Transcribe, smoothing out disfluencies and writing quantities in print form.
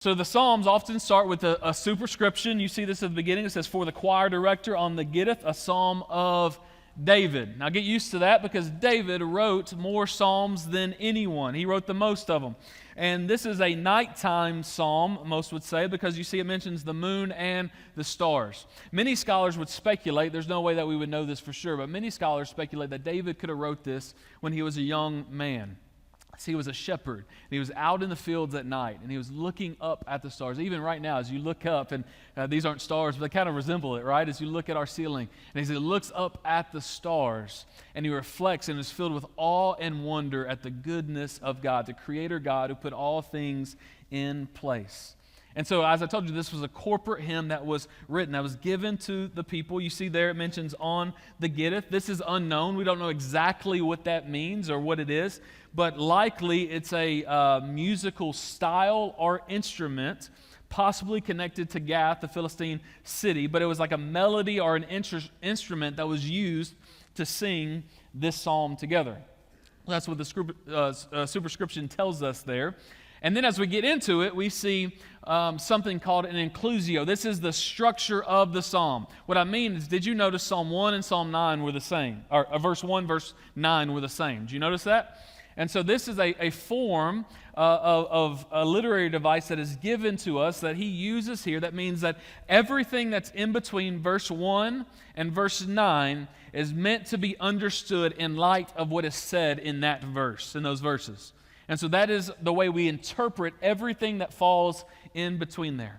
So the Psalms often start with a superscription. You see this at the beginning. It says, "For the choir director on the Gittith, a psalm of David." Now get used to that because David wrote more psalms than anyone. He wrote the most of them. And this is a nighttime psalm, most would say, because you see it mentions the moon and the stars. Many scholars would speculate, there's no way that we would know this for sure, but many scholars speculate that David could have wrote this when he was a young man. He was a shepherd, and he was out in the fields at night, and he was looking up at the stars. Even right now, as you look up, and these aren't stars, but they kind of resemble it, right? As you look at our ceiling, and as he looks up at the stars, and he reflects and is filled with awe and wonder at the goodness of God, the Creator God who put all things in place. And so, as I told you, this was a corporate hymn that was written, that was given to the people. You see there it mentions on the Gittith. This is unknown. We don't know exactly what that means or what it is, but likely it's a musical style or instrument, possibly connected to Gath, the Philistine city, but it was like a melody or an instrument that was used to sing this psalm together. That's what the superscription tells us there. And then as we get into it, we see something called an inclusio. This is the structure of the psalm. What I mean is, did you notice Psalm 1 and Psalm 9 were the same? Or verse 1, verse 9 were the same. Did you notice that? And so this is a form of a literary device that is given to us that he uses here. That means that everything that's in between verse 1 and verse 9 is meant to be understood in light of what is said in that verse, in those verses. And so that is the way we interpret everything that falls in between there.